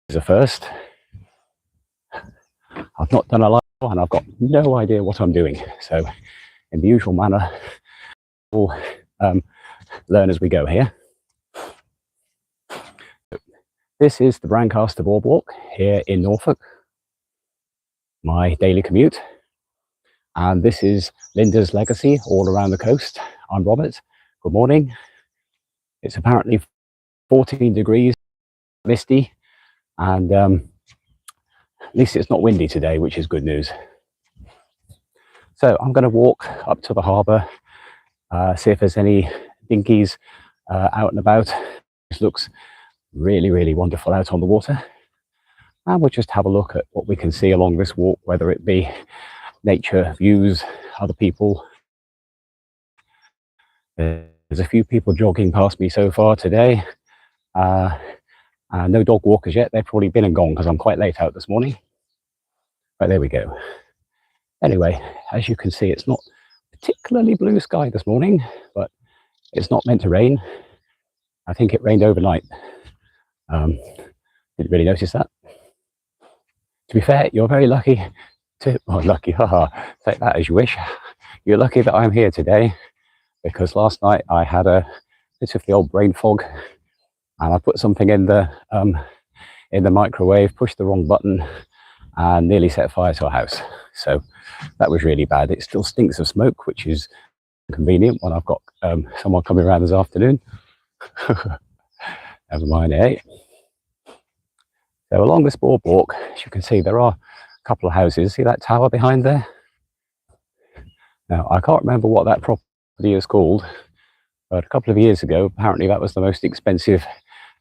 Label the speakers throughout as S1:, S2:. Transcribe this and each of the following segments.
S1: is a first. I've not done a live and I've got no idea what I'm doing. So in the usual manner, we'll learn as we go here. This is the Brancaster Boardwalk here in Norfolk, my daily commute. And this is Linda's legacy all around the coast. I'm Robert. Good morning. It's apparently 14 degrees, misty, and at least it's not windy today, which is good news. So I'm going to walk up to the harbour, see if there's any dinghies out and about. It looks really, really wonderful out on the water. And we'll just have a look at what we can see along this walk, whether it be nature, views, other people. There's a few people jogging past me so far today. No dog walkers yet. They've probably been and gone because I'm quite late out this morning. But there we go. Anyway, as you can see, it's not particularly blue sky this morning, but it's not meant to rain. I think it rained overnight. Didn't really notice that. To be fair, you're very lucky to, well, lucky, haha, take that as you wish. You're lucky that I'm here today, because last night I had a bit of the old brain fog, and I put something in the microwave, pushed the wrong button, and nearly set fire to a house. So that was really bad. It still stinks of smoke, which is convenient when I've got someone coming around this afternoon. Never mind, eh? So along this boardwalk, as you can see, there are a couple of houses. See that tower behind there? Now, I can't remember what that property is called, but a couple of years ago, apparently that was the most expensive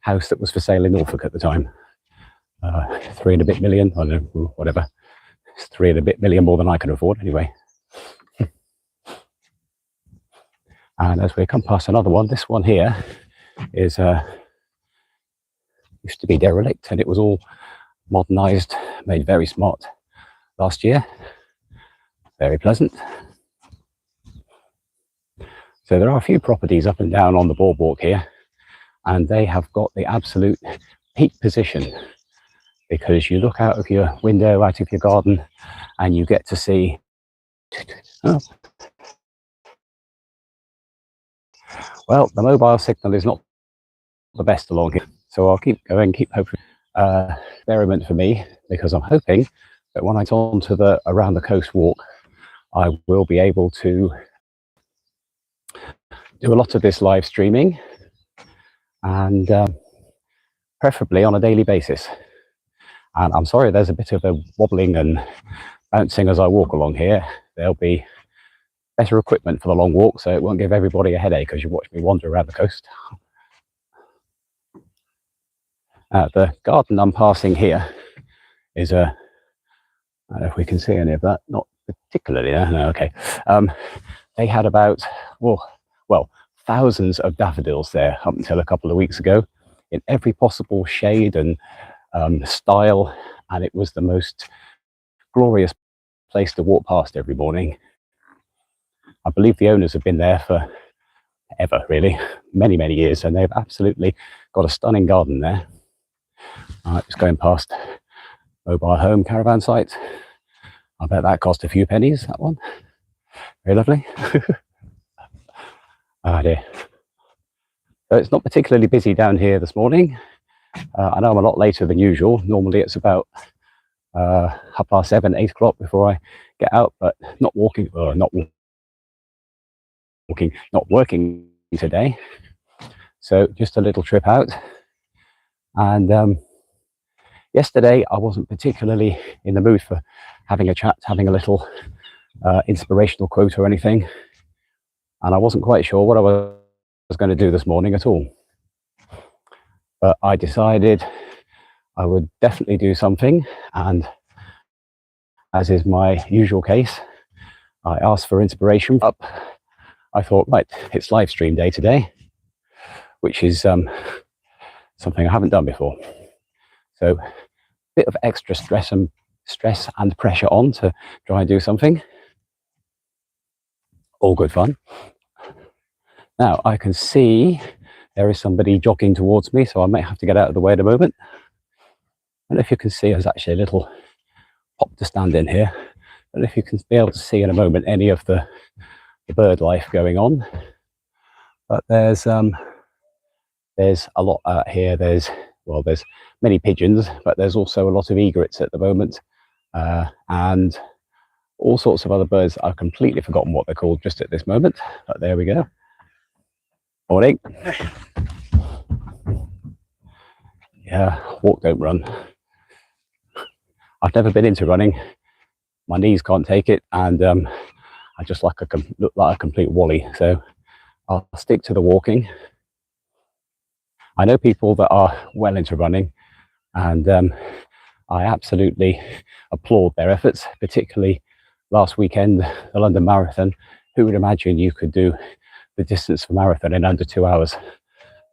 S1: house that was for sale in Norfolk at the time. 3 and a bit million, I don't know, whatever. It's 3 and a bit million more than I can afford anyway. And as we come past another one, this one here is used to be derelict, and it was all modernized, made very smart last year. Very pleasant. So there are a few properties up and down on the boardwalk here, and they have got the absolute peak position, because you look out of your window, out of your garden, and you get to see, oh, well, the mobile signal is not the best along here, so I'll keep going, keep hoping. Experiment for me, because I'm hoping that when I get on to the around the coast walk, I will be able to do a lot of this live streaming, and preferably on a daily basis. And I'm sorry there's a bit of a wobbling and bouncing as I walk along here. There'll be better equipment for the long walk, so it won't give everybody a headache as you watch me wander around the coast. The garden I'm passing here is a, I don't know if we can see any of that, not particularly, no, okay. They had about, well, thousands of daffodils there up until a couple of weeks ago, in every possible shade and style, and it was the most glorious place to walk past every morning. I believe the owners have been there for ever, really, many, many years, and they've absolutely got a stunning garden there. Just going past mobile home caravan site. I bet that cost a few pennies, that one. Very lovely. Oh dear. So it's not particularly busy down here this morning. I know I'm a lot later than usual. Normally it's about 7:30, 8 o'clock before I get out, but not working today. So just a little trip out. And yesterday I wasn't particularly in the mood for having a chat, having a little inspirational quote or anything, and I wasn't quite sure what I was going to do this morning at all. But I decided I would definitely do something, and as is my usual case, I asked for inspiration. I thought, right, it's live stream day today, which is something I haven't done before. So a bit of extra stress and pressure on to try and do something. All good fun. Now I can see there is somebody jogging towards me, so I might have to get out of the way in a moment. don't know if you can see, there's actually a little pop to stand in here. I don't know if you can be able to see in a moment any of the bird life going on, but there's a lot out here. There's many pigeons, but there's also a lot of egrets at the moment, and all sorts of other birds. I've completely forgotten what they're called just at this moment, but there we go. Morning. Yeah, walk, don't run. I've never been into running. My knees can't take it, and I just look like a complete wally. So I'll stick to the walking. I know people that are well into running, and I absolutely applaud their efforts, particularly last weekend, the London Marathon. Who would imagine you could do the distance for marathon in under 2 hours?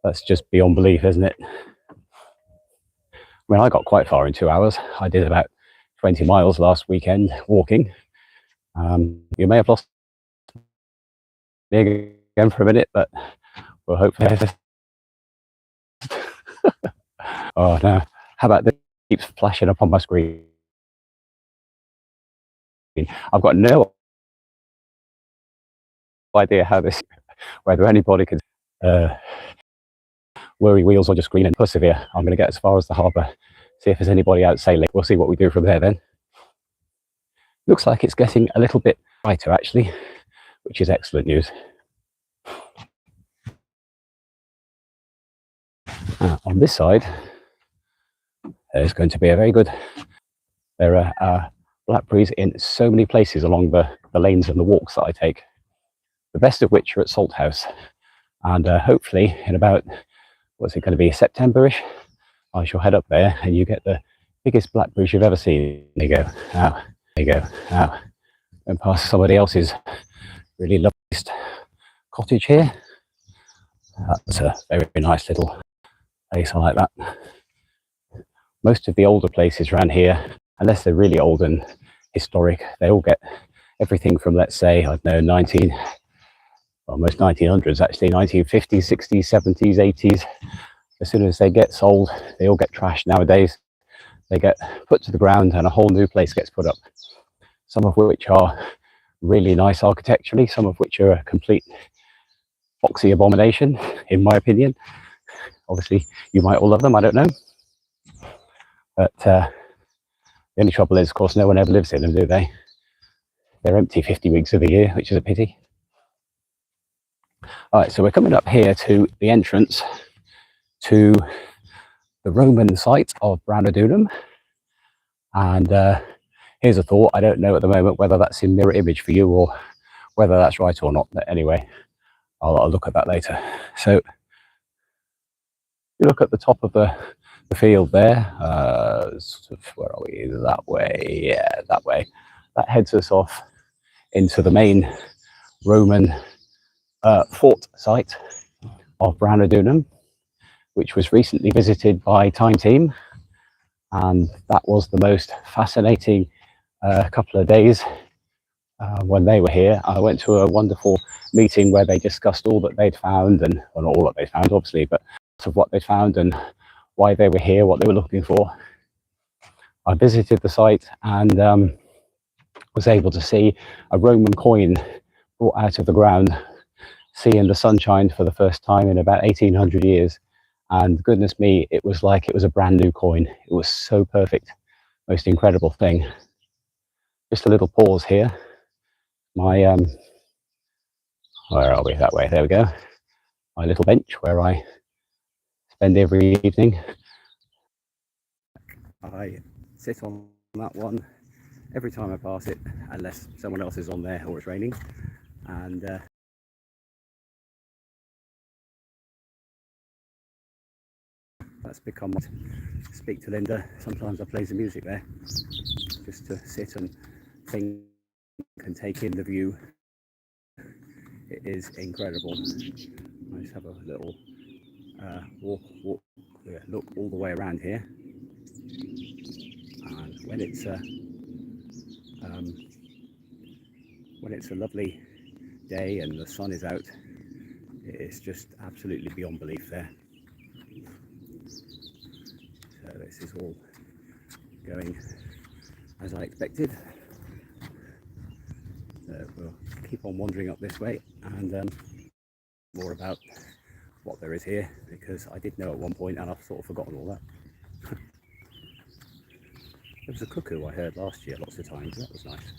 S1: That's just beyond belief, isn't it? I mean, I got quite far in 2 hours. I did about 20 miles last weekend walking. You may have lost me again for a minute, but we'll hope. Oh no! How about this? Keeps flashing up on my screen. I've got no idea how this, whether anybody can worry wheels on your screen and persevere. I'm going to get as far as the harbour, see if there's anybody out sailing. We'll see what we do from there then. Looks like it's getting a little bit brighter actually, which is excellent news. On this side, there's going to be a very good. There are blackberries in so many places along the lanes and the walks that I take, the best of which are at Salthouse. And hopefully in about, what's it going to be, September-ish, I shall head up there and you get the biggest blackberries you've ever seen. There you go. Now, there you go. Now, and past somebody else's really lovely cottage here. That's a very nice little place. I like that. Most of the older places around here, unless they're really old and historic, they all get everything from, let's say, I don't know, almost 1900s actually, 1950s, 60s, 70s, 80s. As soon as they get sold, they all get trashed nowadays. They get put to the ground and a whole new place gets put up. Some of which are really nice architecturally, some of which are a complete foxy abomination, in my opinion. Obviously, you might all love them, I don't know. But the only trouble is, of course, no one ever lives in them, do they? They're empty 50 weeks of the year, which is a pity. All right, so we're coming up here to the entrance to the Roman site of Brancaster. And here's a thought. I don't know at the moment whether that's in mirror image for you or whether that's right or not. But anyway, I'll look at that later. So you look at the top of the field there. Sort of, where are we? That way. Yeah, that way. That heads us off into the main Roman fort site of Brancaster, which was recently visited by Time Team, and that was the most fascinating couple of days when they were here. I went to a wonderful meeting where they discussed all that they'd found, and well, not all that they found obviously, but of what they found and why they were here, what they were looking for. I visited the site and was able to see a Roman coin brought out of the ground, seeing the sunshine for the first time in about 1800 years. And goodness me, it was like it was a brand new coin. It was so perfect. Most incredible thing. Just a little pause here. My, where are we? That way, there we go. My little bench where I spend every evening. I sit on that one every time I pass it, unless someone else is on there or it's raining. And that's become speak to Linda. Sometimes I play some music there just to sit and think and take in the view. It is incredible. I just have a little look all the way around here, and when it's a lovely day and the sun is out, it's just absolutely beyond belief there. So this is all going as I expected. So we'll keep on wandering up this way and more about what there is here, because I did know at one point and I've sort of forgotten all that. There was a cuckoo I heard last year lots of times. That was nice.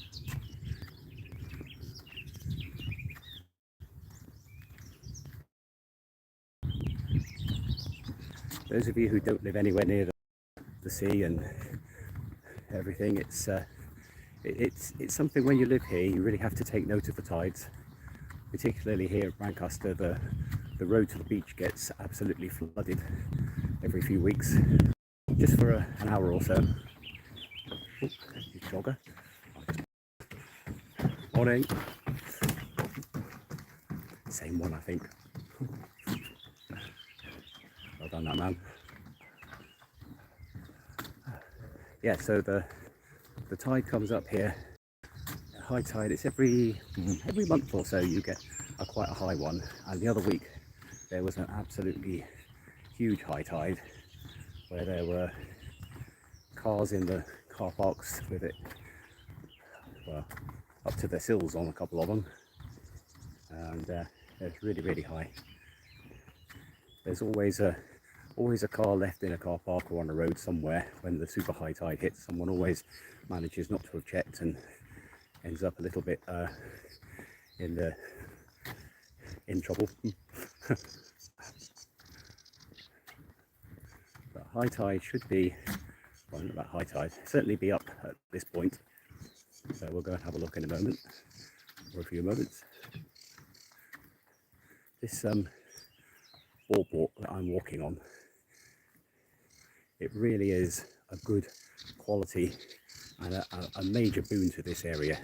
S1: Those of you who don't live anywhere near the sea and everything, it's something. When you live here, you really have to take note of the tides. Particularly here at Brancaster, the road to the beach gets absolutely flooded every few weeks, just for an hour or so. Oh, jogger. Morning. Same one, I think. Well done, that man. Yeah, so the tide comes up here. High tide, it's every month or so you get quite a high one, and the other week there was an absolutely huge high tide where there were cars in the car parks with it, well, up to their sills on a couple of them, and it's really high. There's always a car left in a car park or on a road somewhere when the super high tide hits. Someone always manages not to have checked and ends up a little bit in trouble. But high tide should be, well, not that high tide, certainly be up at this point. So we'll go and have a look in a moment, or a few moments. This boardwalk that I'm walking on, it really is a good quality and a major boon to this area.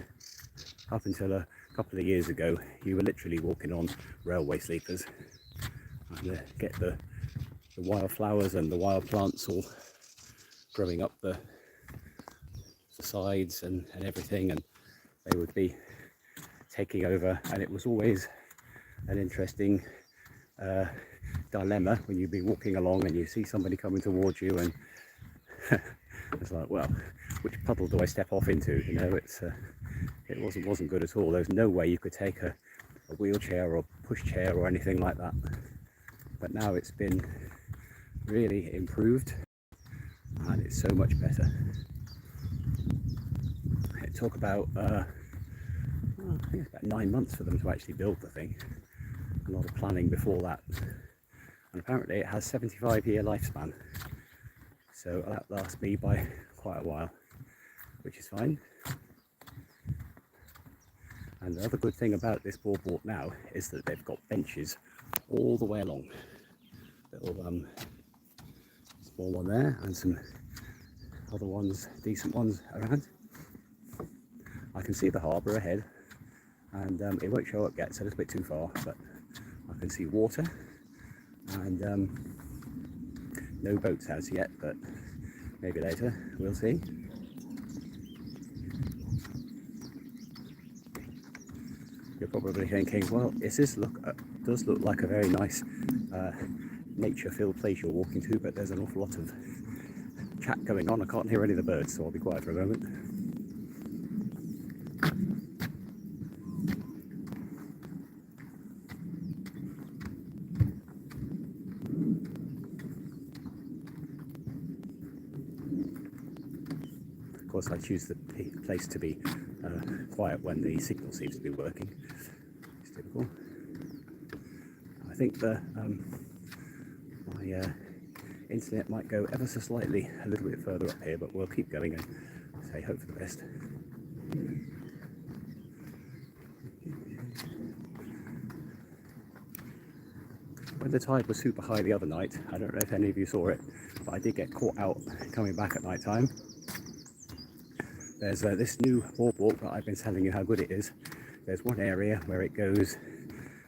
S1: Up until a couple of years ago, you were literally walking on railway sleepers, and get the wildflowers and the wild plants all growing up the sides and everything, and they would be taking over, and it was always an interesting dilemma when you'd be walking along and you see somebody coming towards you, and it's like, well, which puddle do I step off into? You know, it wasn't good at all. There's no way you could take a wheelchair or pushchair or anything like that. But now it's been really improved, and it's so much better. It took about I think it's about 9 months for them to actually build the thing. A lot of planning before that, and apparently it has 75-year lifespan, so that lasts me by quite a while, which is fine. And the other good thing about this boardwalk now is that they've got benches all the way along. Little small one there, and some other ones, decent ones around. I can see the harbour ahead, and it won't show up yet, it's a little bit too far, but I can see water, and no boats as yet, but maybe later, we'll see. You're probably thinking, well, does look like a very nice nature-filled place you're walking to, but there's an awful lot of chat going on. I can't hear any of the birds, so I'll be quiet for a moment. Of course, I choose the place to be quiet when the signal seems to be working. It's typical. I think my internet might go ever so slightly a little bit further up here, but we'll keep going and say hope for the best. When the tide was super high the other night, I don't know if any of you saw it, but I did get caught out coming back at night time. There's this new boardwalk that I've been telling you how good it is. There's one area where it goes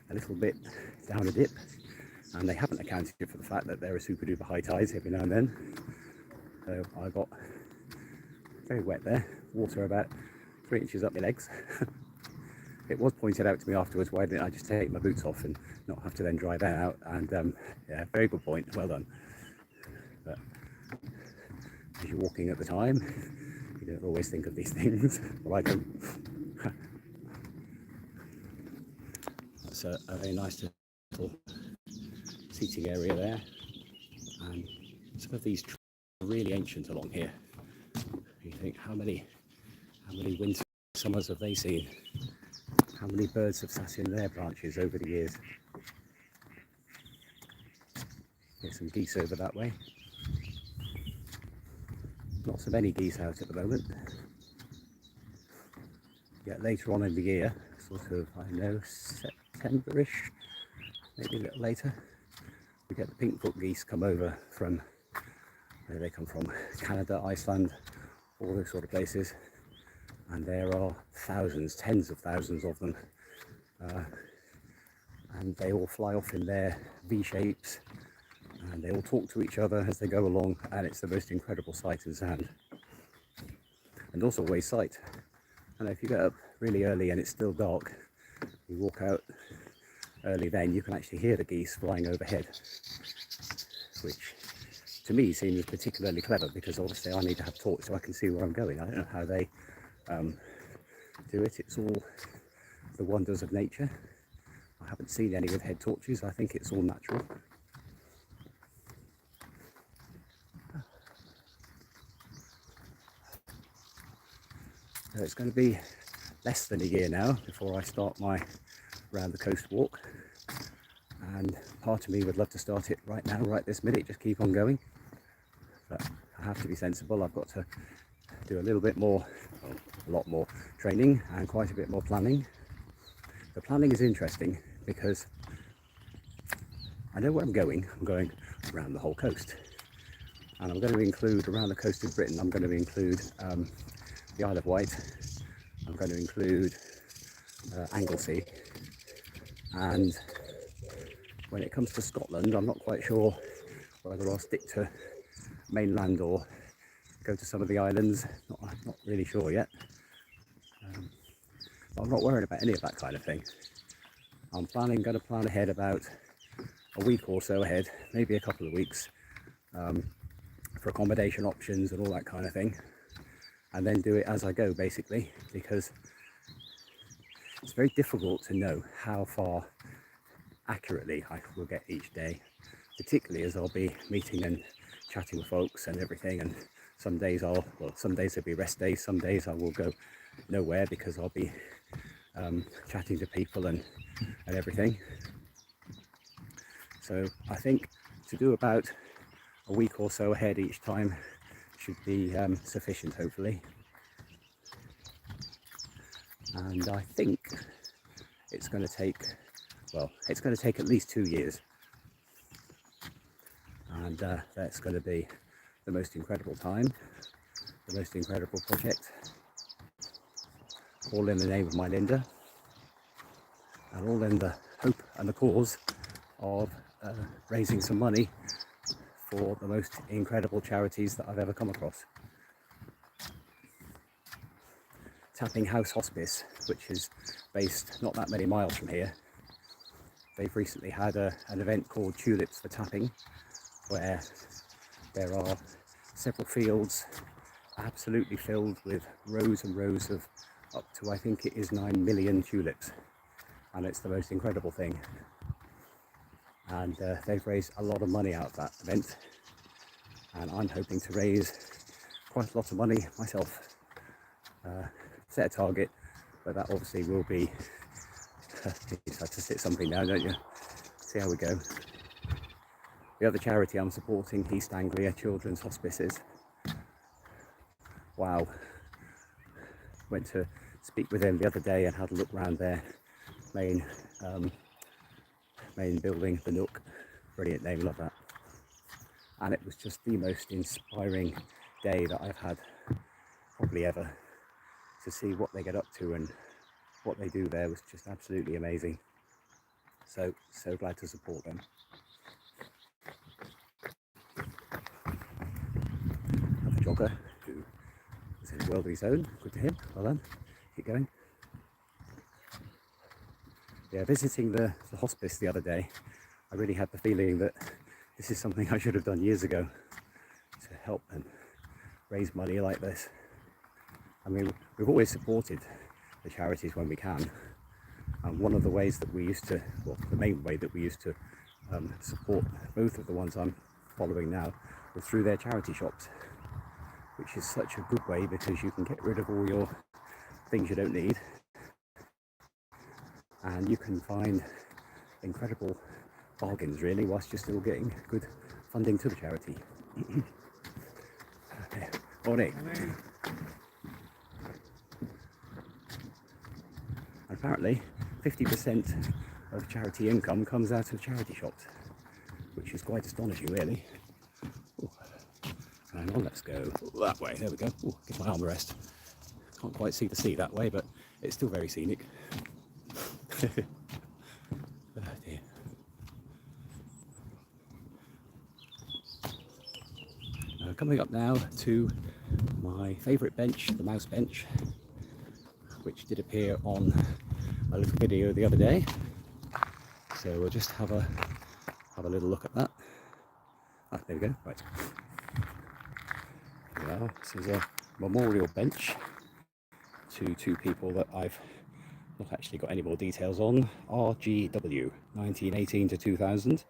S1: a little bit down a dip, and they haven't accounted for the fact that there are super duper high tides every now and then. So I got very wet there, water about 3 inches up my legs. It was pointed out to me afterwards, why didn't I just take my boots off and not have to then dry that out? And yeah, very good point, well done. But as you're walking at the time. You don't always think of these things. Well, I don't. That's a very nice little seating area there, and some of these trees are really ancient along here. You think, how many winter summers have they seen? How many birds have sat in their branches over the years? There's some geese over that way. Not so many geese out at the moment. Yet later on in the year, sort of, I don't know, September-ish, maybe a little later, we get the pink-foot geese come over from, where do they come from? Canada, Iceland, all those sort of places. And there are thousands, tens of thousands of them. And they all fly off in their V-shapes, and they all talk to each other as they go along, and it's the most incredible sight and sound. And also a sight. And if you get up really early and it's still dark, you walk out early, then you can actually hear the geese flying overhead, which to me seems particularly clever, because obviously I need to have torch so I can see where I'm going. I don't know how they do it. It's all the wonders of nature. I haven't seen any with head torches. I think it's all natural. So it's going to be less than a year now before I start my round the coast walk, and part of me would love to start it right now, right this minute, just keep on going, but I have to be sensible. I've got to do a little bit more, well, a lot more training and quite a bit more planning. The planning is interesting because I know where I'm going. I'm going around the whole coast, and I'm going to include around the coast of Britain. I'm going to include the Isle of Wight. I'm going to include Anglesey, and when it comes to Scotland, I'm not quite sure whether I'll stick to mainland or go to some of the islands. Not really sure yet. But I'm not worried about any of that kind of thing. I'm going to plan ahead about a week or so ahead, maybe a couple of weeks, for accommodation options and all that kind of thing, and then do it as I go, basically, because it's very difficult to know how far accurately I will get each day, particularly as I'll be meeting and chatting with folks and everything. And some days there'll be rest days, some days I will go nowhere because I'll be chatting to people and everything. So I think to do about a week or so ahead each time should be sufficient, hopefully. And I think it's going to take, well, it's going to take at least 2 years. And that's going to be the most incredible time, the most incredible project, all in the name of my Linda, and all in the hope and the cause of raising some money for the most incredible charities that I've ever come across. Tapping House Hospice, which is based not that many miles from here, they've recently had an event called Tulips for Tapping, where there are several fields absolutely filled with rows and rows of up to, I think it is 9 million tulips, and it's the most incredible thing. And they've raised a lot of money out of that event, and I'm hoping to raise quite a lot of money myself. Set a target, but that obviously will be, you just have to sit something down, don't you? See how we go. The other charity I'm supporting, East Anglia Children's Hospices. Wow. Went to speak with them the other day and had a look around their main building, the Nook. Brilliant name, love that. And it was just the most inspiring day that I've had probably ever. To see what they get up to and what they do there was just absolutely amazing. So glad to support them. Another jogger who is in a world of his own. Good to him. Well done. Keep going. Yeah, visiting the hospice the other day, I really had the feeling that this is something I should have done years ago to help them. raise money like this. I mean, we've always supported the charities when we can, and one of the ways that we used to, well, the main way that we used to support both of the ones I'm following now was through their charity shops, which is such a good way because you can get rid of all your things you don't need, and you can find incredible bargains really whilst you're still getting good funding to the charity. Morning. And apparently 50% of charity income comes out of charity shops, which is quite astonishing really. Ooh. Hang on, let's go that way. There we go. Ooh, give my arm a rest. Can't quite see the sea that way, but it's still very scenic. Oh dear. Coming up now to my favourite bench, the mouse bench, which did appear on a little video the other day. So we'll just have a little look at that. Ah, there we go. Right. Yeah, this is a memorial bench to two people that I've not actually got any more details on. RGW, 1918 to 2000,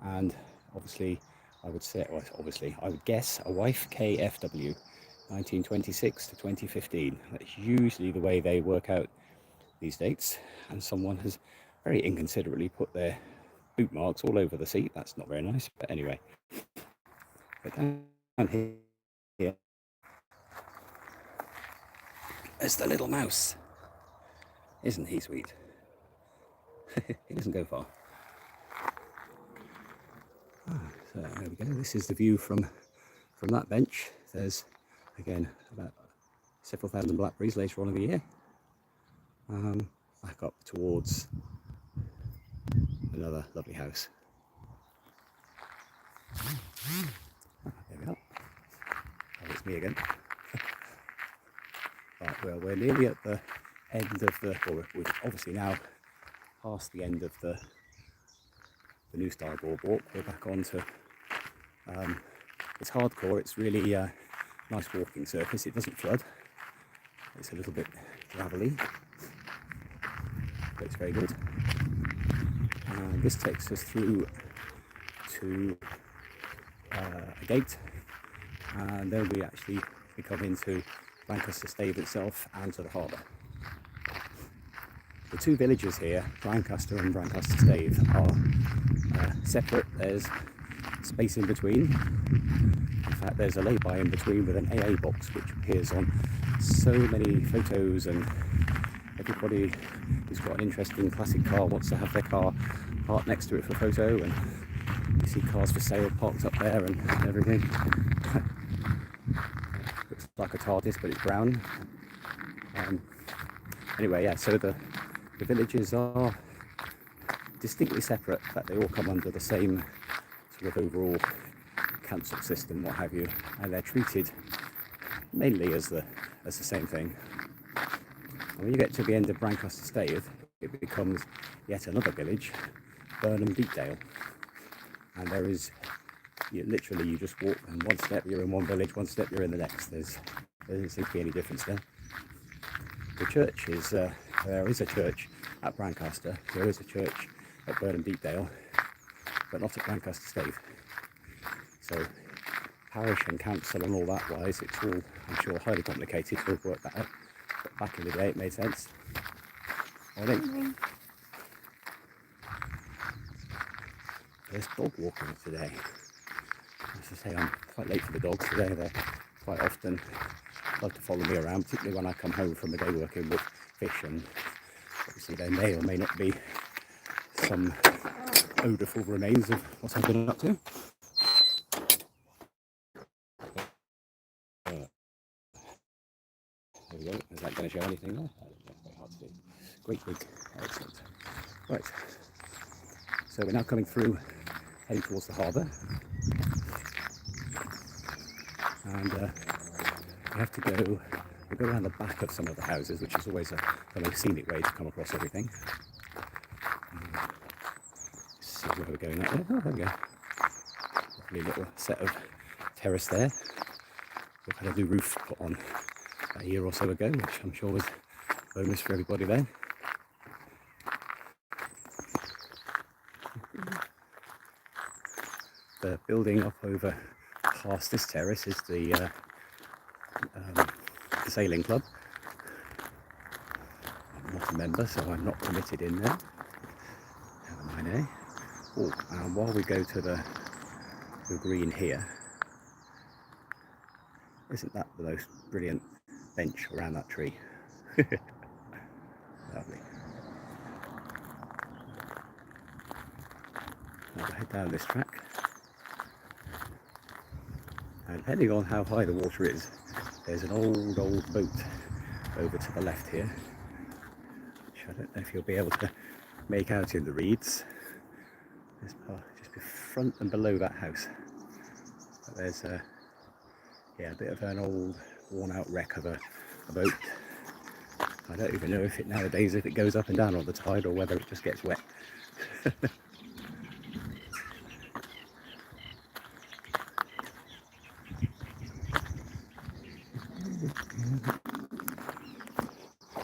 S1: and obviously I would say, well, obviously I would guess a wife, KFW, 1926 to 2015. That's usually the way they work out these dates, and someone has very inconsiderately put their boot marks all over the seat. That's not very nice, but anyway. But down here is the little mouse. Isn't he sweet? He doesn't go far. So there we go. This is the view from that bench. There's again about several thousand blackberries later on in the year. Back up towards another lovely house. There we are. Oh, it's me again. Right, well, we're nearly at the end of the, well, we've obviously now past the end of the new style boardwalk. We're back onto, it's hardcore, it's really nice walking surface. It doesn't flood. It's a little bit gravelly, but it's very good. And this takes us through to a gate, and then we actually come into Brancaster Stave itself and to the harbour. The two villages here, Brancaster and Brancaster Stave, are separate. There's space in between. In fact, there's a lay-by in between with an AA box which appears on so many photos, and everybody who's got an interesting classic car wants to have their car parked next to it for photo, and you see cars for sale parked up there and everything. Looks like a TARDIS, but it's brown. Anyway, yeah, so the villages are distinctly separate. In fact, they all come under the same sort of overall council system, what have you, and they're treated mainly as the same thing. And when you get to the end of Brancaster Stave, it becomes yet another village, Burnham Deepdale, and there is literally, you just walk, and one step you're in one village, one step you're in the next. There doesn't seem to be any difference there. The church is, there is a church at Brancaster, there is a church at Burnham Deepdale, but not at Brancaster Stave. So parish and council and all that wise, it's all, I'm sure, highly complicated to work that out. But back in the day it made sense. Morning. There's dog walking today. As I say, I'm quite late for the dogs today. They quite often love to follow me around, particularly when I come home from a day working with fish, and obviously there may or may not be some odourful remains of what I've been up to. There we go. Is that going to show anything there? Very hard to do. Great big, excellent. Right, so we're now coming through, heading towards the harbour, and we have to go. We'll go around the back of some of the houses, which is always the most scenic way to come across everything. See where we're going up there. Oh, there we go. Lovely little set of terrace there. We've had a new roof put on a year or so ago, which I'm sure was a bonus for everybody then. The building up over past this terrace is the sailing club. I'm not a member, so I'm not permitted in there. Never mind, eh? Oh, and while we go to the green here, isn't that the most brilliant bench around that tree? Lovely. Now we'll head down this track. And depending on how high the water is, there's an old boat over to the left here, which I don't know if you'll be able to make out in the reeds. There's just in front and below that house. But there's a bit of an old worn out wreck of a boat. I don't even know if it nowadays if it goes up and down on the tide or whether it just gets wet.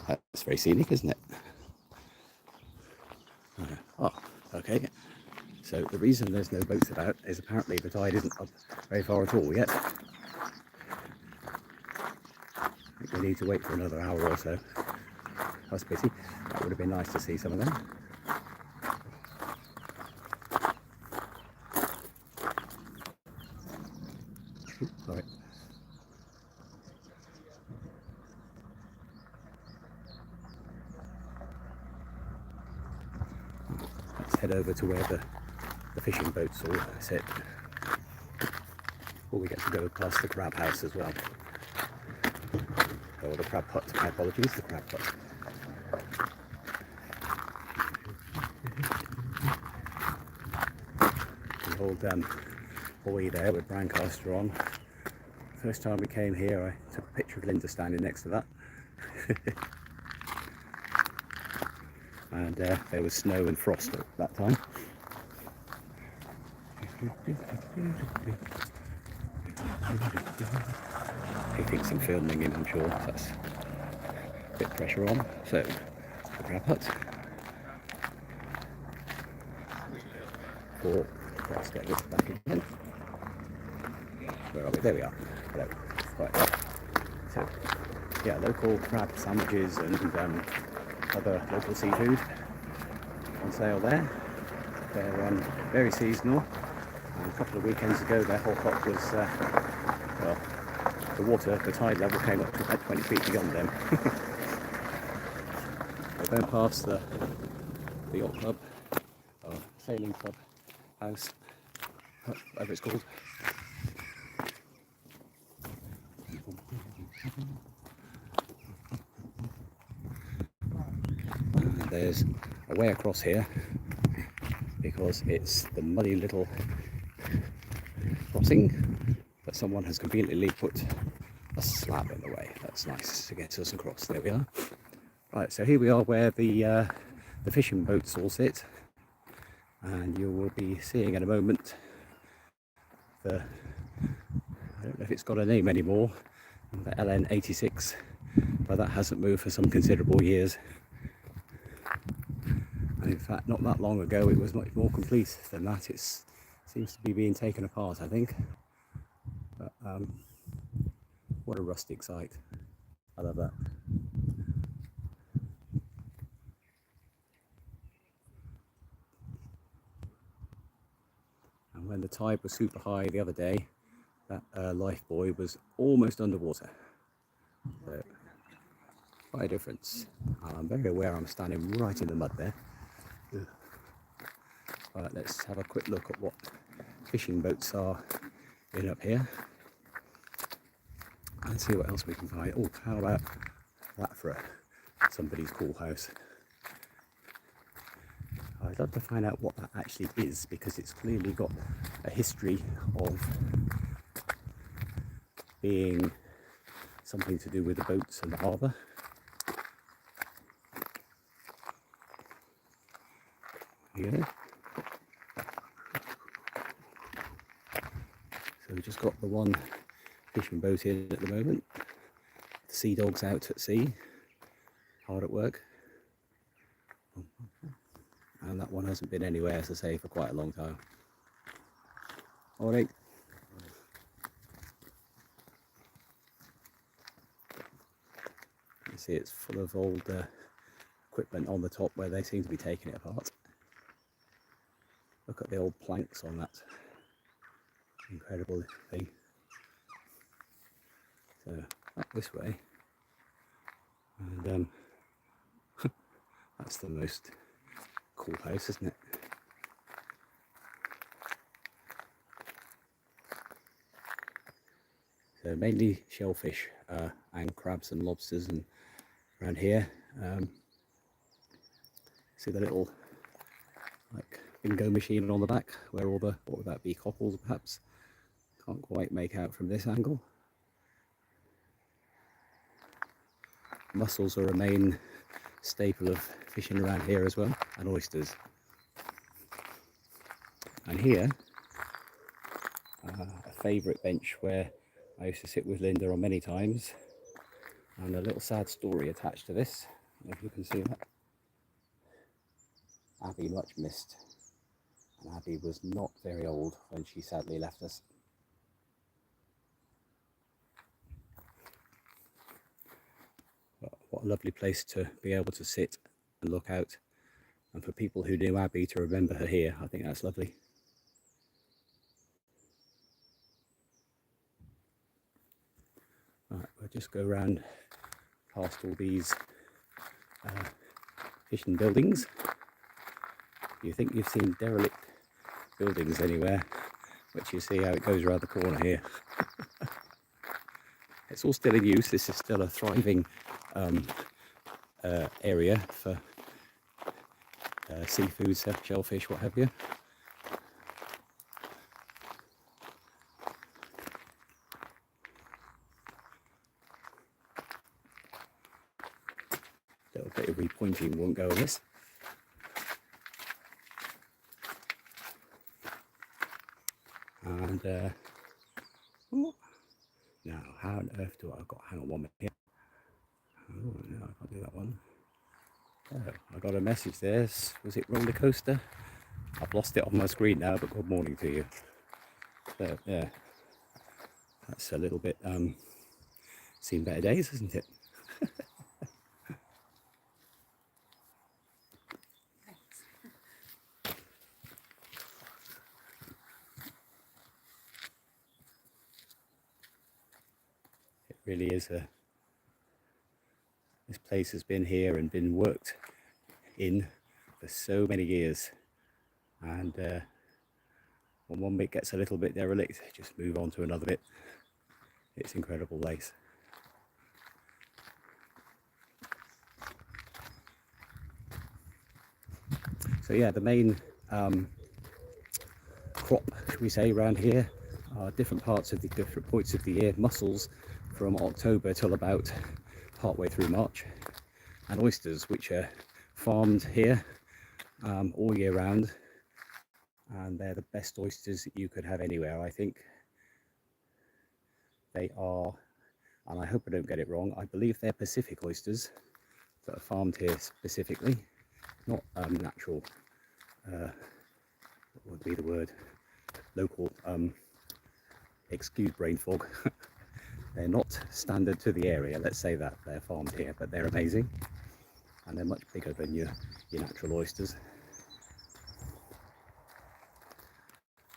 S1: That's very scenic, isn't it? Oh, okay. So the reason there's no boats about is apparently the tide isn't up very far at all yet. I think we need to wait for another hour or so. That's a pity. That would have been nice to see some of them. Oops, sorry. Let's head over to where the fishing boats all sit. Before we get to go past the crab house as well. Or the crab hut, my apologies, the crab hut. The old buoy there with Brancaster on. First time we came here, I took a picture of Linda standing next to that. And there was snow and frost at that time. He thinks I'm filming him, I'm sure. So that's a bit of pressure on. So, the crab hut. Let's get this back again. Where are we? There we are. Hello. Right. So, yeah, local crab sandwiches and other local seafood on sale there. They're very seasonal. And a couple of weekends ago, their whole hut was, well, the tide level came up to about 20 feet beyond them. We're going past the yacht club, or sailing club house, whatever it's called. And there's a way across here because it's the muddy little crossing, but someone has conveniently put a slab in the way. That's nice to get us across. There we are. Right, so here we are where the fishing boats all sit, and you will be seeing in a moment I don't know if it's got a name anymore, the LN86, but that hasn't moved for some considerable years. And in fact, not that long ago, it was much more complete than that. It seems to be being taken apart, I think. But what a rustic sight. I love that. And when the tide was super high the other day, that life buoy was almost underwater. So, quite a difference. I'm very aware I'm standing right in the mud there. Right, let's have a quick look at what fishing boats are in up here and see what else we can find. Oh, how about that for somebody's cool house? I'd love to find out what that actually is, because it's clearly got a history of being something to do with the boats and the harbour. Yeah. So we just got the one fishing boat in at the moment. The sea dogs out at sea, hard at work. And that one hasn't been anywhere, as I say, for quite a long time. All right. You see it's full of old equipment on the top where they seem to be taking it apart. Look at the old planks on that incredible thing. So up this way, and that's the most cool house, isn't it? So mainly shellfish and crabs and lobsters, and around here, see the little like bingo machine on the back, where all the, what would that be, cockles perhaps? Can't quite make out from this angle. Mussels are a main staple of fishing around here as well, and oysters. And here, a favourite bench where I used to sit with Linda on many times, and a little sad story attached to this, if you can see that. Abby much missed, and Abby was not very old when she sadly left us. But what a lovely place to be able to sit and look out, and for people who knew Abby to remember her here, I think that's lovely. Right, we'll just go around past all these fishing buildings. You think you've seen derelict buildings anywhere, but you see how it goes around the corner here. It's all still in use. This is still a thriving area for seafood, shellfish, what have you. A little bit of repointing won't go on this. And now, how on earth do I got? Hang on 1 minute here. Oh no, I can't do that one. Oh, I got a message there. Was it roller coaster? I've lost it on my screen now, but good morning to you. So yeah, that's a little bit seen better days, isn't it? It really is a. This place has been here and been worked in for so many years, and when one bit gets a little bit derelict, just move on to another bit. It's an incredible place. So yeah, the main crop, should we say, around here are different parts of the different points of the year. Mussels from October till about partway through March, and oysters, which are farmed here all year round, and they're the best oysters that you could have anywhere, I think. They are, and I hope I don't get it wrong, I believe they're Pacific oysters that are farmed here specifically, not natural, what would be the word, local, excuse brain fog. They're not standard to the area, let's say that. They're farmed here, but they're amazing, and they're much bigger than your natural oysters.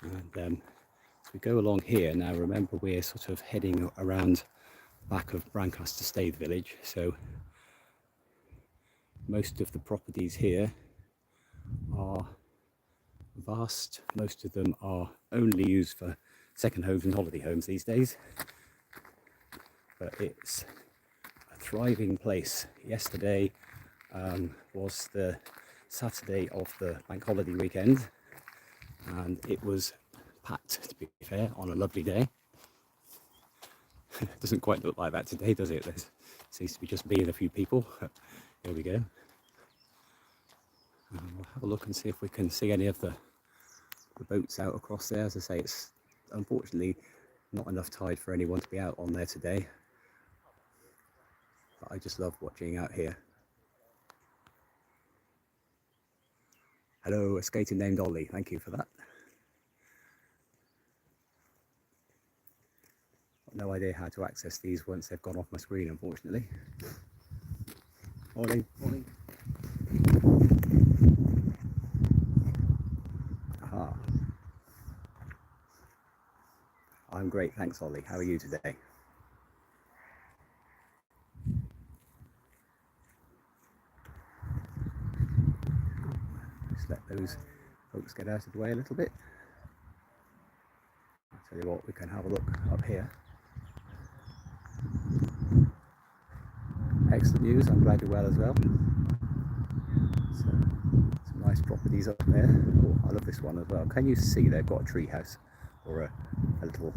S1: And as we go along here now, remember we're sort of heading around back of Brancaster Stayed Village, so most of the properties here are vast. Most of them are only used for second homes and holiday homes these days, but it's a thriving place. Yesterday was the Saturday of the bank holiday weekend, and it was packed, to be fair, on a lovely day. It doesn't quite look like that today, does it? There seems to be just me and a few people. Here we go. We'll have a look and see if we can see any of the boats out across there. As I say, it's unfortunately Not enough tide for anyone to be out on there today, but I just love watching out here. Hello, a skater named Ollie, thank you for that. No idea how to access these once they've gone off my screen, unfortunately. Morning, morning. Aha. I'm great, thanks Ollie. How are you today? Just let those folks get out of the way a little bit. I'll tell you what, we can have a look up here. Excellent news, I'm glad you're well as well. So, some nice properties up there. Oh, I love this one as well. Can you see they've got a tree house or a little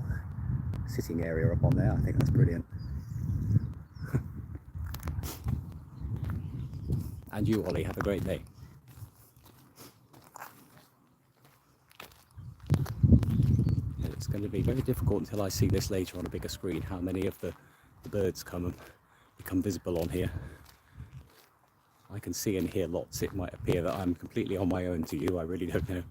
S1: sitting area up on there? I think that's brilliant. And you, Ollie, have a great day. It's going to be very difficult until I see this later on a bigger screen, how many of the birds come and become visible on here. I can see and hear lots. It might appear that I'm completely on my own to you, I really don't know.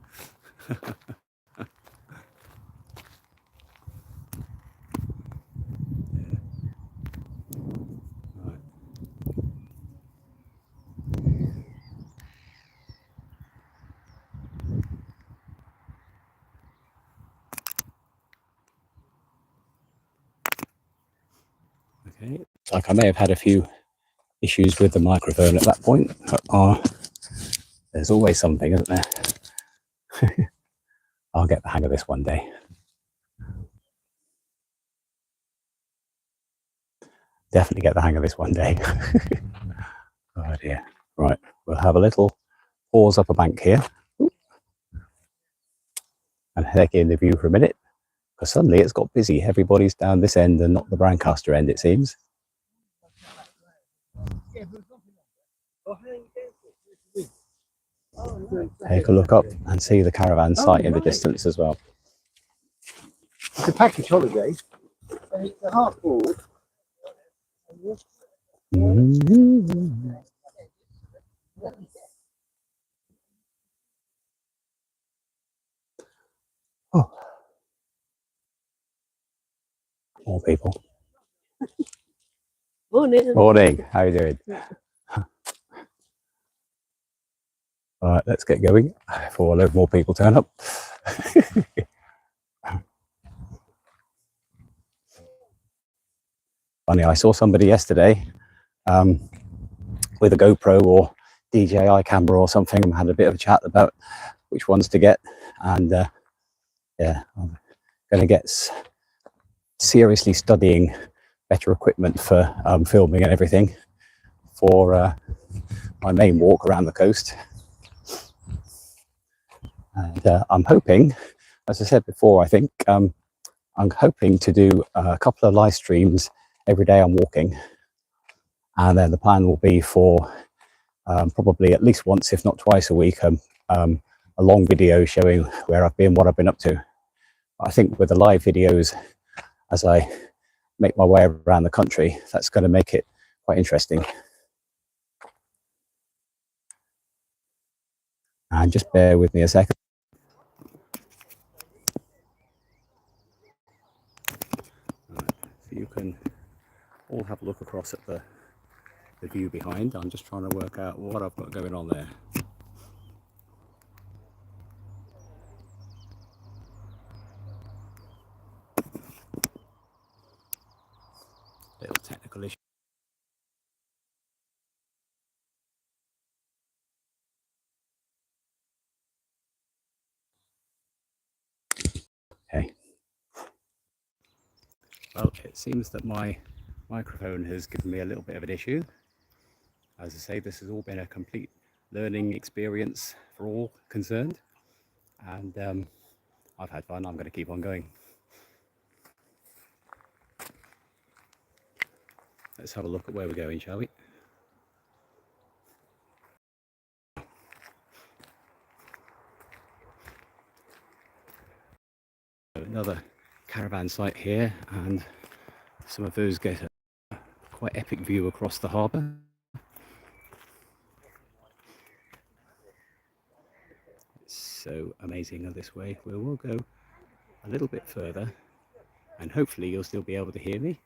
S1: Okay, it's like I may have had a few issues with the microphone at that point, but there's always something, isn't there? I'll get the hang of this one day. Definitely get the hang of this one day. Oh dear. Right, we'll have a little pause up a bank here and heck in the view for a minute, because suddenly it's got busy. Everybody's down this end and not the Brancaster end, it seems. Take a look up and see the caravan site in the distance as well.
S2: It's a package holiday. It's a half board.
S1: Oh, more people.
S3: Morning.
S1: Morning. How are you doing? All right, let's get going before a load more people turn up. Funny, I saw somebody yesterday with a GoPro or DJI camera or something, and had a bit of a chat about which ones to get. And yeah, I'm going to get seriously studying better equipment for filming and everything for my main walk around the coast. And I'm hoping, as I said before, I think I'm hoping to do a couple of live streams every day I'm walking, and then the plan will be for probably at least once, if not twice a week, a long video showing where I've been, what I've been up to. I think with the live videos, as I make my way around the country, that's going to make it quite interesting. And just bear with me a second. Right, so you can all have a look across at the view behind. I'm just trying to work out what I've got going on there. Little technical issue. Okay. Well, it seems that my microphone has given me a little bit of an issue. As I say, this has all been a complete learning experience for all concerned, and I've had fun. I'm going to keep on going. Let's have a look at where we're going, shall we? Another caravan site here, and some of those get a quite epic view across the harbour. It's so amazing this way. We will go a little bit further, and hopefully you'll still be able to hear me.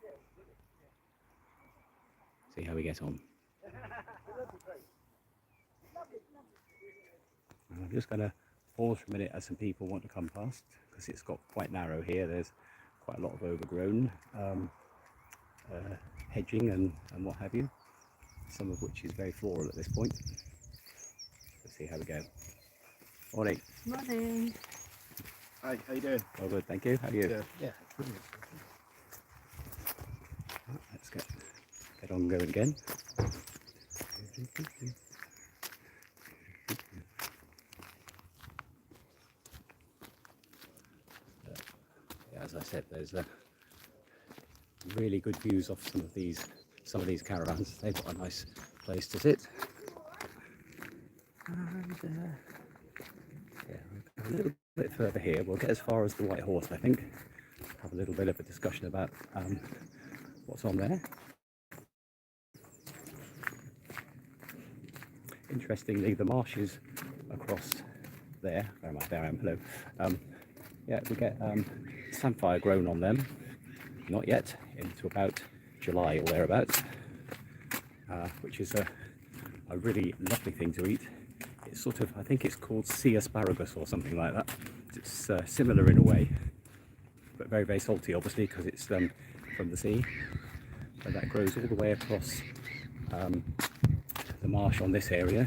S1: See how we get on. I'm just going to pause for a minute as some people want to come past, because it's got quite narrow here. There's quite a lot of overgrown hedging and what have you, some of which is very floral at this point. Let's see how we go. Morning.
S3: Morning.
S2: Hi, how you doing?
S1: Oh, good, thank you. How are you?
S2: Yeah, brilliant.
S1: Let's get on going again. As I said, there's really good views off some of these caravans. They've got a nice place to sit. And yeah, we'll go a little bit further here. We'll get as far as the White Horse, I think. Have a little bit of a discussion about what's on there. Interestingly, the marshes across there, there I am, hello. Yeah, we get samphire grown on them, not yet, into about July or thereabouts, which is a really lovely thing to eat. It's sort of, I think it's called sea asparagus or something like that. It's similar in a way, but very, very salty, obviously, because it's from the sea. But that grows all the way across the marsh on this area,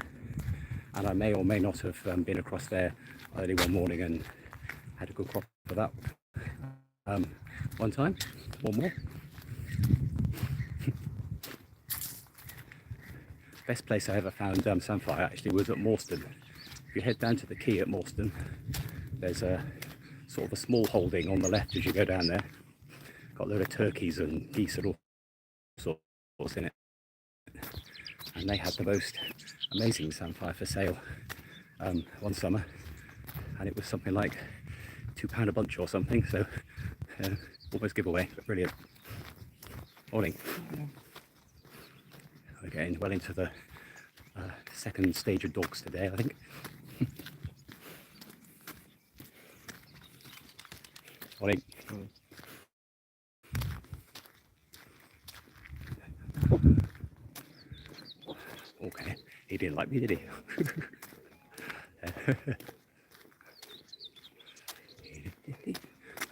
S1: and I may or may not have been across there early one morning and had a good crop of that one time, one more. Best place I ever found samphire actually was at Morstan. If you head down to the quay at Morstan, there's a sort of a small holding on the left as you go down there. Got a load of turkeys and geese and all sorts in it. And they had the most amazing samphire for sale one summer, and it was something like £2 a bunch or something, so almost giveaway, but brilliant. Morning. We're getting well into the second stage of dogs today, I think. Morning. Okay, he didn't like me, did he?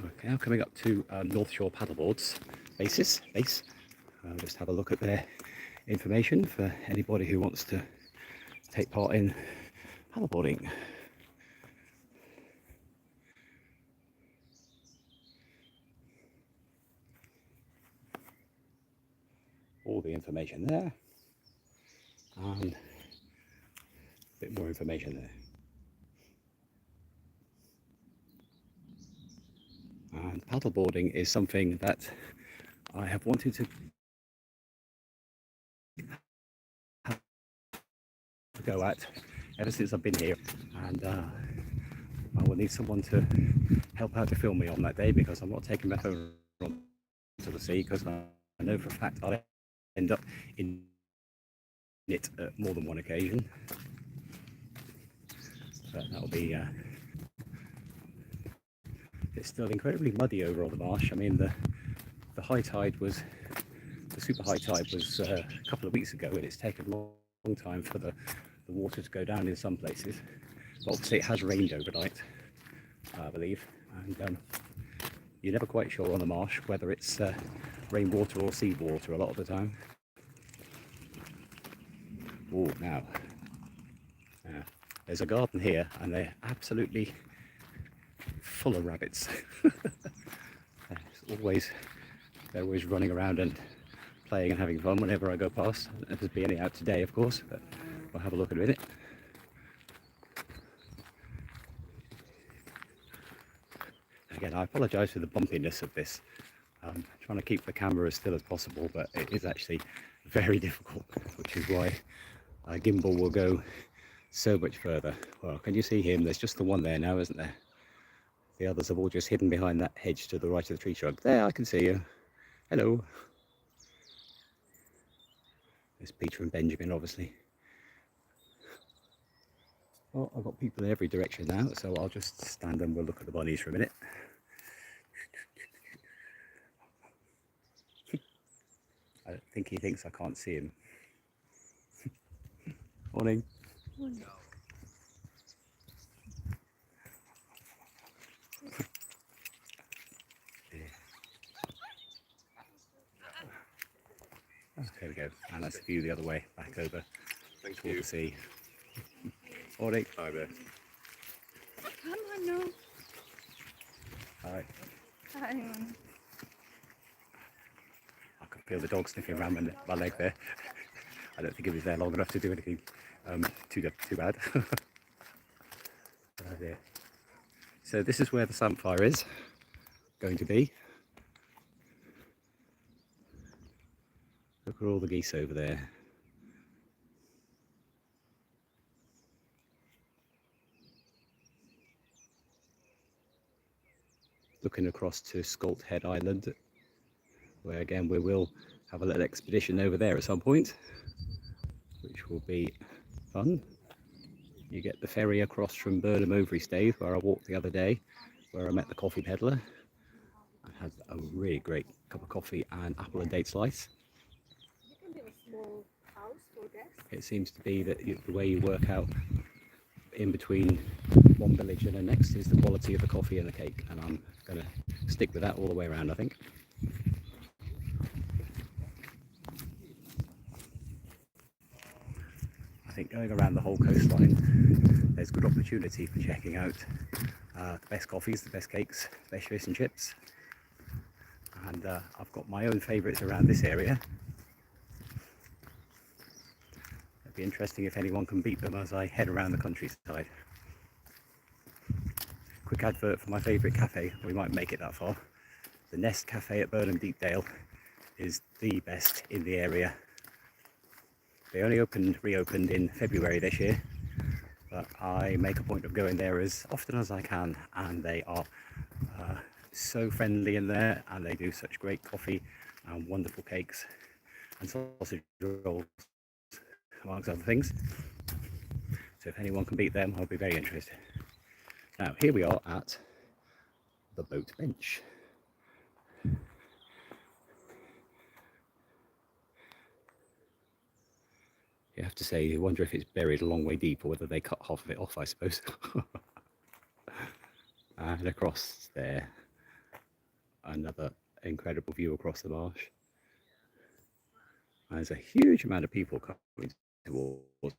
S1: Okay, now coming up to North Shore Paddleboards base. I'll just have a look at their information for anybody who wants to take part in paddleboarding. All the information there, and a bit more information there. And paddleboarding is something that I have wanted to go at ever since I've been here, and I will need someone to help out to film me on that day, because I'm not taking my phone to the sea, because I know for a fact I'll end up in it at more than one occasion. But that'll be it's still incredibly muddy over on the marsh. I mean, the high tide was, the super high tide was a couple of weeks ago, and it's taken a long time for the water to go down in some places. But obviously it has rained overnight, I believe, and you're never quite sure on the marsh whether it's rainwater or seawater a lot of the time. Oh, now there's a garden here, and they're absolutely full of rabbits. They're always running around and playing and having fun whenever I go past. There's be any out today, of course, but we'll have a look in a minute. Again, I apologise for the bumpiness of this. I'm trying to keep the camera as still as possible, but it is actually very difficult, which is why a gimbal will go so much further. Well, can you see him? There's just the one there now, isn't there? The others have all just hidden behind that hedge to the right of the tree trunk. There, I can see you. Hello. There's Peter and Benjamin, obviously. Well, I've got people in every direction now, so I'll just stand and we'll look at the bunnies for a minute. I don't think he thinks I can't see him. Morning. Morning. Oh, there we go. And that's the view the other way, back over toward the sea. Morning. Hi there.
S3: Come on, no.
S1: Hi.
S3: Hi.
S1: I can feel the dog sniffing around my leg there. I don't think he was there long enough to do anything too bad. Oh dear. So this is where the campfire is going to be. Look at all the geese over there. Looking across to Scalt Head Island, where again we will have a little expedition over there at some point, which will be fun. You get the ferry across from Burnham Deepdale, where I walked the other day, where I met the coffee peddler. I had a really great cup of coffee and apple and date slice. It seems to be that the way you work out in between one village and the next is the quality of the coffee and the cake, and I'm going to stick with that all the way around, I think. I think going around the whole coastline, there's good opportunity for checking out the best coffees, the best cakes, the best fish and chips. And I've got my own favourites around this area. It'd be interesting if anyone can beat them as I head around the countryside. Quick advert for my favourite cafe, we might make it that far. The Nest Cafe at Burnham Deepdale is the best in the area. They only reopened in February this year, but I make a point of going there as often as I can, and they are so friendly in there, and they do such great coffee and wonderful cakes and sausage rolls, amongst other things. So if anyone can beat them, I'll be very interested. Now here we are at the boat bench. You have to say, you wonder if it's buried a long way deep or whether they cut half of it off, I suppose. And across there, another incredible view across the marsh. And there's a huge amount of people coming towards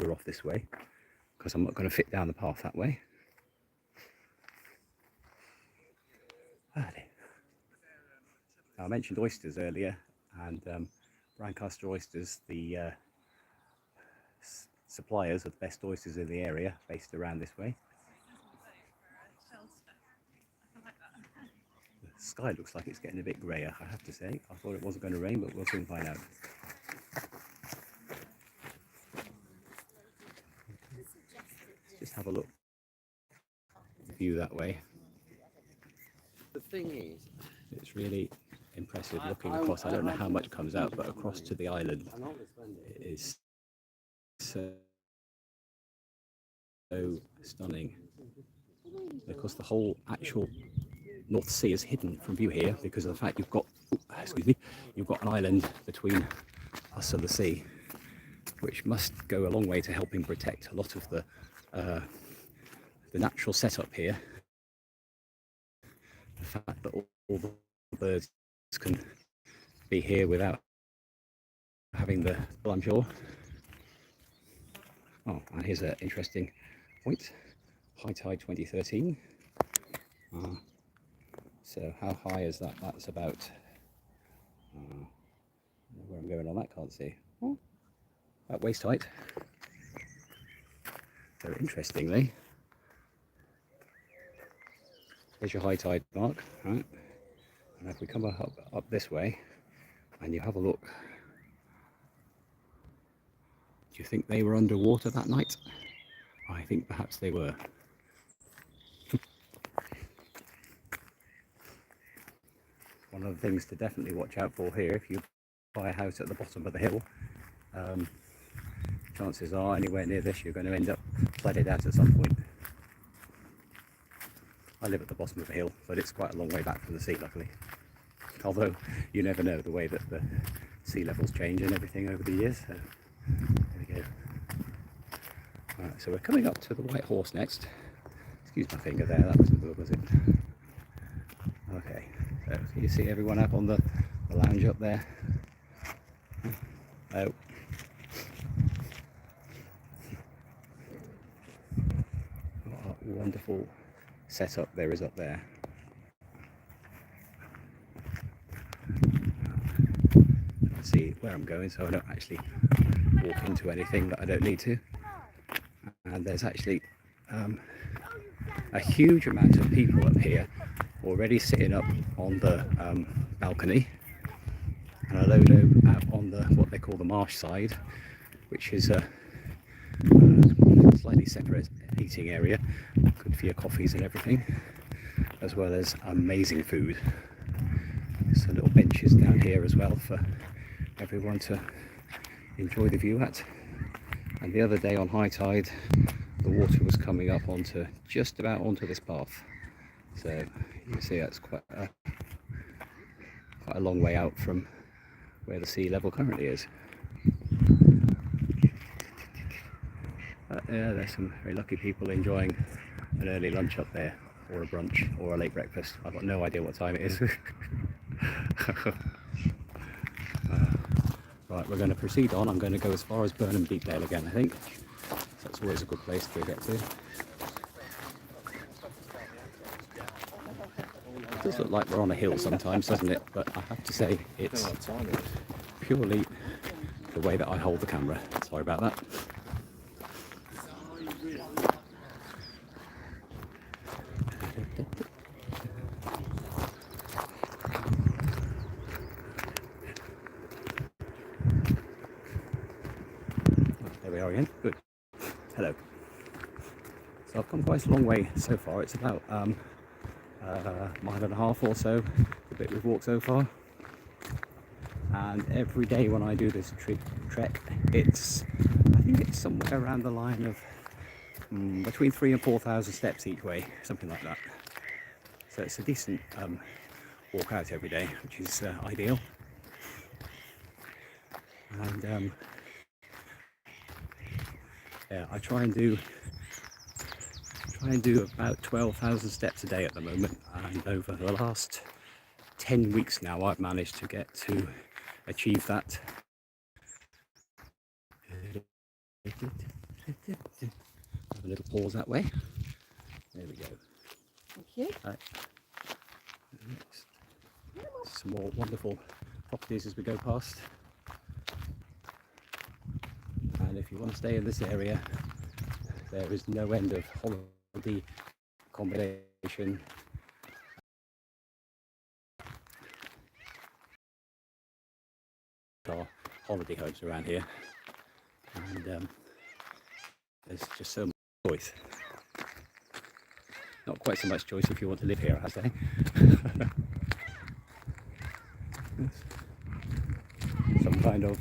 S1: off this way, because I'm not going to fit down the path that way. I mentioned oysters earlier, and Brancaster oysters, the suppliers of the best oysters in the area, based around this way. The sky looks like it's getting a bit greyer, I have to say. I thought it wasn't going to rain, but we'll soon find out. Just have a look. View that way.
S2: The thing is,
S1: it's really impressive looking across. I don't know how much comes out, but across to the island it is so stunning, because the whole actual North Sea is hidden from view here because of the fact you've got an island between us and the sea, which must go a long way to helping protect a lot of the natural setup here. The fact that all the birds can be here without having the I'm sure. Oh, and here's an interesting point. High tide 2013. So how high is that? That's about where I'm going on that, can't see. Oh, about waist height. So interestingly, there's your high tide mark, right? And if we come up this way and you have a look, do you think they were underwater that night? I think perhaps they were. one of the things to definitely watch out for here, if you buy a house at the bottom of the hill, chances are anywhere near this you're going to end up flooded out at some point. I live at the bottom of the hill, but it's quite a long way back from the sea, luckily. Although you never know the way that the sea levels change and everything over the years. So there we go. Alright, so we're coming up to the White Horse next. Excuse my finger there, that wasn't good, was it? Okay, so you see everyone up on the lounge up there? Oh. What a wonderful setup there is up there. See where I'm going so I don't actually walk into anything that I don't need to. And there's actually a huge amount of people up here already sitting up on the balcony, and a load out on the what they call the marsh side, which is a slightly separate eating area, good for your coffees and everything, as well as amazing food. So little benches down here as well for everyone to enjoy the view at. And the other day on high tide, the water was coming up onto just about onto this path. So you can see that's quite a long way out from where the sea level currently is. But yeah, there's some very lucky people enjoying an early lunch up there, or a brunch, or a late breakfast. I've got no idea what time it is. Right, we're going to proceed on. I'm going to go as far as Burnham Deepdale again, I think. So that's always a good place to get to. It does look like we're on a hill sometimes, doesn't it? But I have to say, it's purely the way that I hold the camera. Sorry about that. There we are again. Good. Hello. So I've come quite a long way so far. It's about a mile and a half or so, the bit we've walked so far. And every day when I do this trek, I think it's somewhere around the line of between 3,000 and 4,000 steps each way, something like that. So it's a decent walk out every day, which is ideal. And yeah, I try and do about 12,000 steps a day at the moment, and over the last 10 weeks now I've managed to get to achieve that. Have a little pause that way. There we go.
S3: Thank you.
S1: Some more wonderful properties as we go past. And if you want to stay in this area, there is no end of holiday accommodation. Our holiday homes around here, and there's just so much choice. Not quite so much choice if you want to live here, I say. Some kind of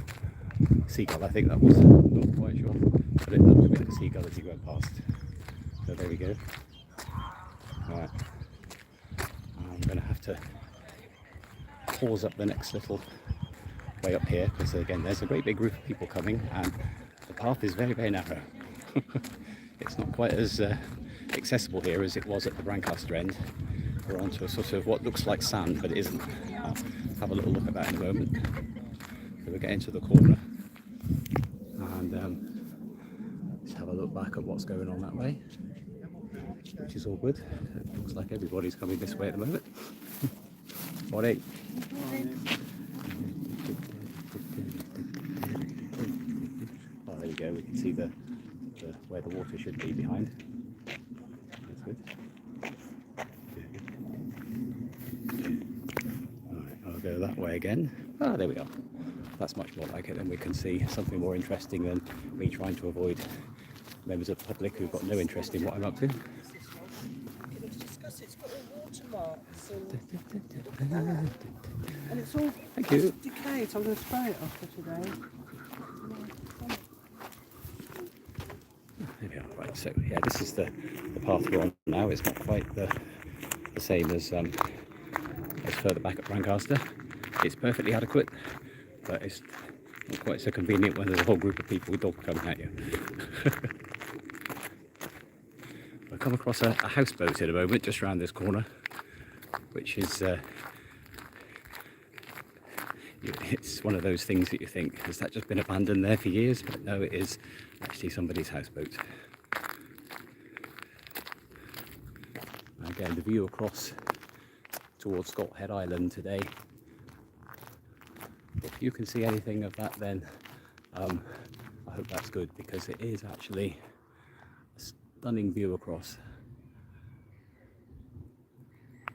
S1: seagull, I think that was. Not quite sure, but it looked a bit like a seagull as you went past. So there we go. Right, I'm going to have to pause up the next little way up here, because again there's a great big group of people coming, and the path is very, very narrow. It's not quite as accessible here as it was at the Brancaster end. We're onto a sort of what looks like sand, but it isn't. I'll have a little look at that in a moment. So we're getting to the corner, and let's have a look back at what's going on that way, which is all good. It looks like everybody's coming this way at the moment. Morning. Oh, there we go. We can see the where the water should be behind. That's good. Alright, I'll go that way again. Ah, there we are. That's much more like it. Then we can see something more interesting than me trying to avoid members of the public who've got no interest in what I'm up to.
S4: Let's discuss. It's got a watermark.
S2: And it's all
S1: Thank you.
S2: decayed, so I'm going to spray it off for today.
S1: There we are. Right, so yeah, this is the path we're on now. It's not quite the same as further back at Brancaster. It's perfectly adequate, but it's not quite so convenient when there's a whole group of people with dogs coming at you. I've come across a houseboat at the moment just around this corner, which is it's one of those things that you think, has that just been abandoned there for years? But no, it is actually somebody's houseboat. Again, the view across towards Scott Head Island today. If you can see anything of that, then I hope that's good, because it is actually a stunning view across.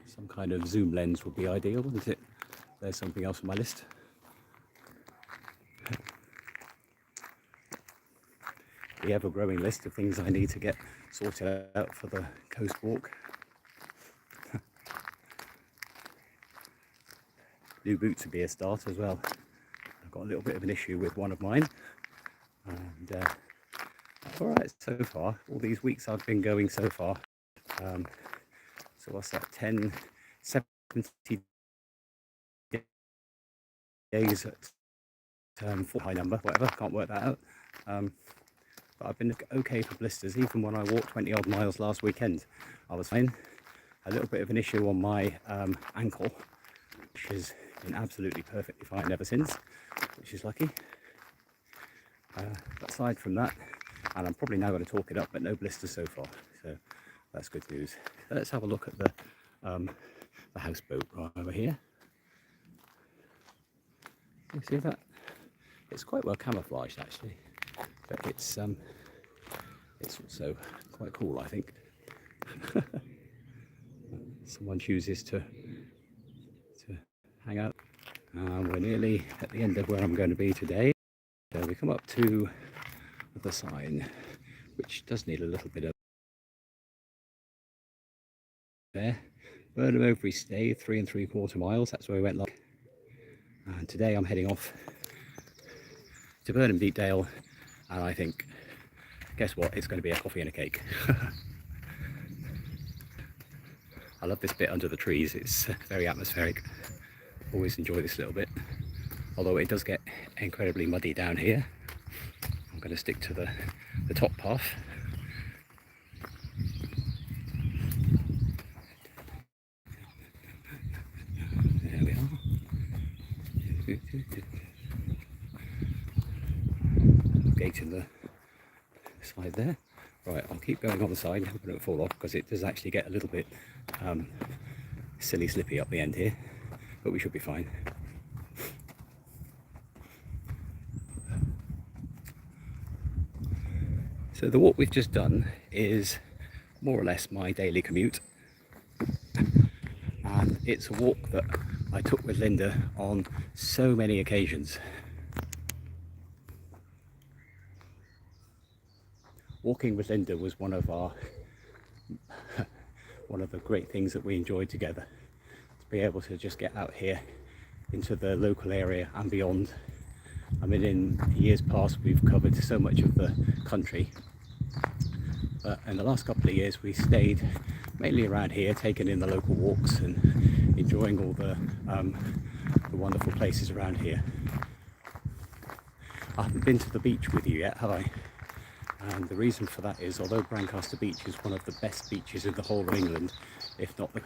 S1: Some kind of zoom lens would be ideal, wouldn't it? There's something else on my list. The ever-growing list of things I need to get sorted out for the coast walk. New boots would be a start as well. I've got a little bit of an issue with one of mine, and that's all right so far. All these weeks I've been going so far. So what's that? 70 days at full high number, whatever. Can't work that out. But I've been okay for blisters. Even when I walked 20 odd miles last weekend, I was fine. A little bit of an issue on my ankle, which has been absolutely perfectly fine ever since, which is lucky. But aside from that, and I'm probably now going to talk it up, but no blisters so far, so that's good news. Let's have a look at the houseboat right over here. You see that? It's quite well camouflaged actually, but it's also quite cool, I think. Someone chooses to hang out. We're nearly at the end of where I'm going to be today. So we come up to the sign, which does need a little bit of there. Burnham Overy stay 3 3/4 miles. That's where we went last. And today I'm heading off to Burnham Deepdale, and I think, guess what? It's going to be a coffee and a cake. I love this bit under the trees. It's very atmospheric. Always enjoy this little bit, although it does get incredibly muddy down here. I'm going to stick to the top path. There we are. Gate in the side there. Right, I'll keep going on the side, hoping it won't fall off, because it does actually get a little bit silly slippy up the end here, but we should be fine. So the walk we've just done is more or less my daily commute, and it's a walk that I took with Linda on so many occasions. Walking with Linda was one of the great things that we enjoyed together. To be able to just get out here into the local area and beyond. I mean, in years past we've covered so much of the country, but in the last couple of years we stayed mainly around here, taking in the local walks and enjoying all the wonderful places around here. I haven't been to the beach with you yet, have I? And the reason for that is, although Brancaster Beach is one of the best beaches in the whole of England, if not the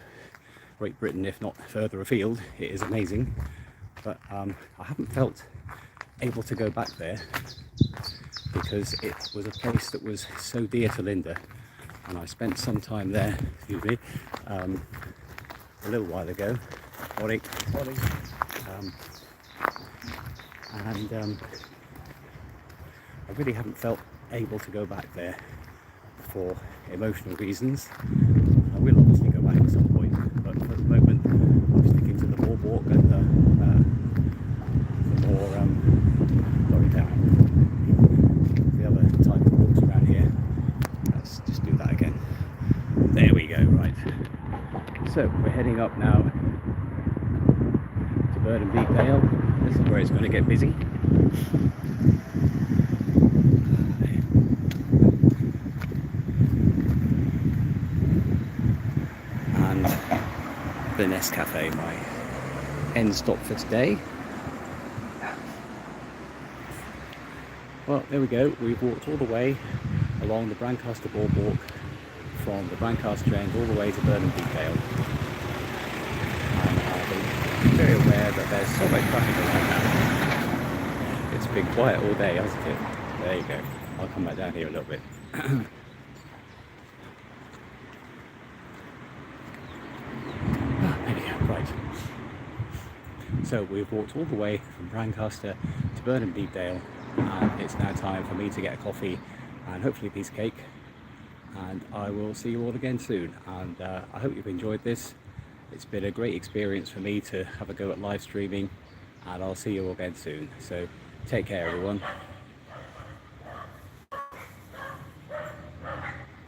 S1: Great Britain, if not further afield, it is amazing. But I haven't felt able to go back there because it was a place that was so dear to Linda, and I spent some time there, excuse me, a little while ago. Morning. Morning. And I really haven't felt able to go back there for emotional reasons. I will obviously go back at some point, but for the moment I'm sticking to the boardwalk and the more the other type of walks around here. Let's just do that again. There we go. Right, so we're heading up now to Burnham Deepdale. This is where it's going to get busy. And the Nest Cafe, my end stop for today. Well, there we go. We've walked all the way along the Brancaster Boardwalk from the Brancaster end all the way to Burnham Deepdale. And I'm very aware that there's so much traffic around now. It's been quiet all day, hasn't it? There you go. I'll come back down here a little bit. There we go, right. So we've walked all the way from Brancaster to Burnham Deepdale, and it's now time for me to get a coffee and hopefully a piece of cake, and I will see you all again soon. And I hope you've enjoyed this. It's been a great experience for me to have a go at live streaming, and I'll see you all again soon. So take care, everyone.